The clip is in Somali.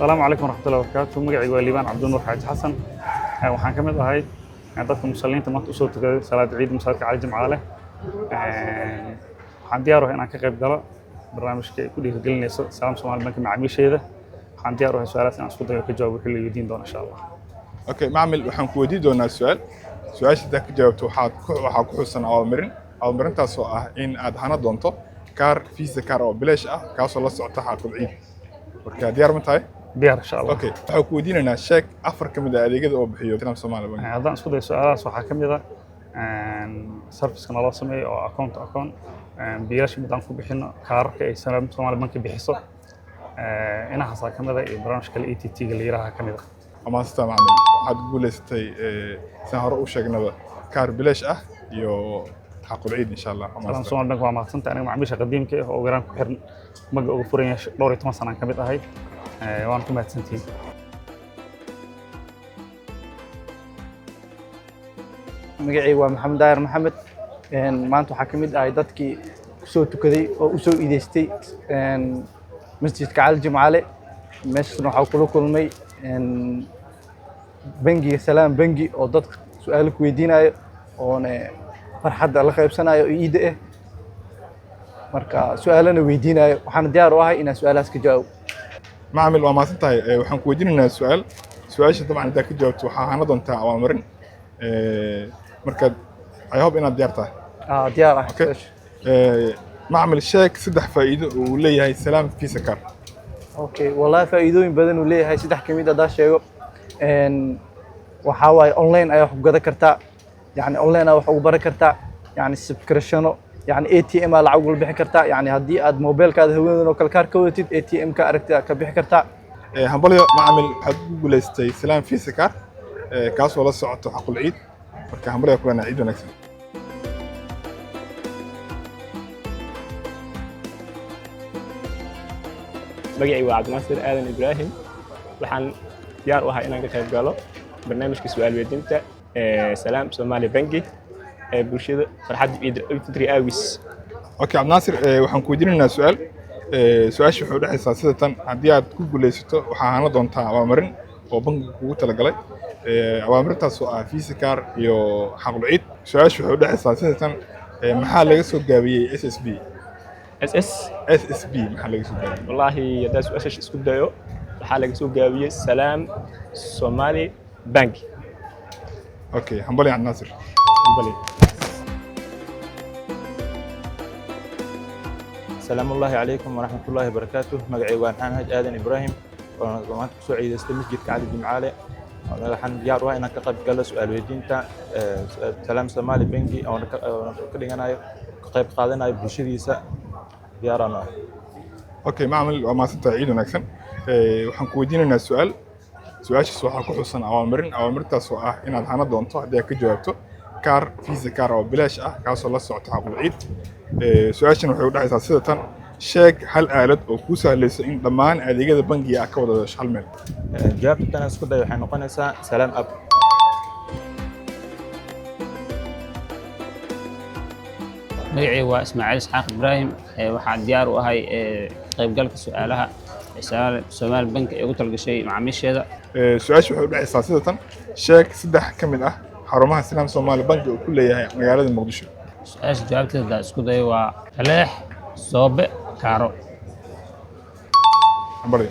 السلام عليكم ورحمة الله وبركاته. مقعي وليبان عبد النور حاج حسن. waxaan ka mid ahay dadka muslimiinta maanta u soo tukaday salaad ciid masaajidka Cali Jimcaale. waxaan diyaar u ahay inaan ka qayb galo barnaamijka ku dhiirigelinayso Salaam Soomaali Bank macaamiisheeda. waxaan diyaar u ahay su'aalahaas inaan isku dayo ka jawaabo wixii la weydiin doono insha Allah. Okay, maamil waxaan ku weydiin doonaa su'aal. Su'aasha aad ka jawaabto waxaa ku xusan abaalmarintaas oo ah in aad hana doonto kaar Visa kaar oo bilaash ah kaasoo la socota xaqul ciid. Marka diyaar ma tahay? diyaar insha Allah. Okay, waxaan ku weydiinaynaa sheeg afar ka mid ah adeegyada oo bixiyo Salaam Soomaali Bank. haddaan isku dayo su'aalahaas waxaa ka mid ah service-ka naloo sameeyo oo account biilasha mid aan ku bixino kaararka ay Salaam Soomaali Bank bixiso inahaas ka mid ah iyo barnaamijka ETT-ga la yiraahdo ka mid ah. amaasta maamil waxaad guuleystay saan hore u sheegnaba kaar bilaash ah iyo xaqul ciid insha Allah. Salaam Soomaali Bank waa mahadsantahay aniga macaamiisha qadiimka ah oo garaan ku xiran maga ugu furan yahay 12 sano ka mid ahay waan ku mahadsantihiin. magacaygu waa maxamed daahir maxamed maanta waxaa ka mid ahay dadkii kusoo tukaday oo u soo iidaystay masjidka Cali Jimcaale. meeshaasna waxaa kula kulmay bangiga Salaam bangi oo dadka su'aalo ku weydiinayo oona farxadda la qaybsanayo oo iida ah marka su'aalana weydiinayo waxaan diyaar u ahay inaan su'aalahaas ka jawaabo. maamil waa mahadsantahay waxaan ku weydiinaynaa su'aasha dabcan haddaad ka jawaabto waxaa hana doontaa abaalmarin marka I hope inaad diyaar tahay. diyaar ah. maamil sheeg saddex faa'iido uu leeyahay Salaam Visa kaar. Okay, والله faa'iidooyin badan uu leeyahay saddex kamid ah sheego waxa way online ay wax gada kartaa yani online ay wax ugu baran kartaa yani subscription yani ATM la lacag bixin kartaa yani hadii aad mobilkaada haweeneyda oo kala kaar ka wadatid ATM ka aragtida ka bixin kartaa. hambalyo maamil waxaad ku guuleystay Salaam Visa kaar kaasoo la socoto xaqul ciid marka hambalyo ku wanaag ciid wanaagsan. magacaygu waa Cabdinaasir Aadan Ibraahim waxaan diyaar u ahay inaan ka qayb galo barnaamijka su'aal weydiinta Salaam Soomaali Bank ee bulshada farxad ciid fitri aawis. Okay Cabdinaasir waxaan ku weydiinaynaa su'aasha waxay u dhaxaysaa sida tan haddii aad ku guuleysato waxaa hana doontaa abaalmarin oo bangiga kugu talagalay abaalmarintaas oo ah Visa kaar iyo xaqul ciid. su'aasha waxay u dhaxaysaa sida tan maxaa laga soo gaabiyey SSB maxaa laga soo gaabiyey والله يداس أساس اسكو دايو حالك سوق جابية سلام سومالي بنك. Okay حنبلي عن ناصر. حنبلي. السلام الله عليكم ورحمة الله وبركاته. مقعي وان حنهج آدن إبراهيم وانا زمان سعيد استمسجد كعلي جمعالي وانا حن ديار وانا كقب قال سؤال ويدينتا سلام سومالي بنكي او كدغنا قيب قادنا بشريسا ديارنا. Okay maamil waa mahadsantahay ciid wanaagsan waxaan ku weydiinaynaa su'aashaas waxaa ku xusan abaalmarintaas oo ah inaad hana doonto haddii aad ka jawaabto kaar Visa kaar oo bilaash ah kaasoo la socota xaqul ciid. su'aashan waxay u dhaxaysaa sida tan sheeg hal aalad oo kuu sahlaysa in dhammaan adeegyada bangiga aad ka wada hesho hal meel. jawaabta tan isku dayo waxay noqonaysaa Salaam app. magacaygu waa Ismaaciil Isxaaq Ibraahim waxaan diyaar u ahay qaybgalka su'aalaha Salaam Soomaali Bank ee ugu talgashay macaamiisheeda. su'aasha waxay u dhaxaysaa sida tan sheeg saddex ka mid ah xarumaha Salaam Soomaali Bank oo ku leeyahay magaalada Muqdisho. su'aasha jawaabteeda isku dayo waa Taleex Soobe Kaaro. hambalyo.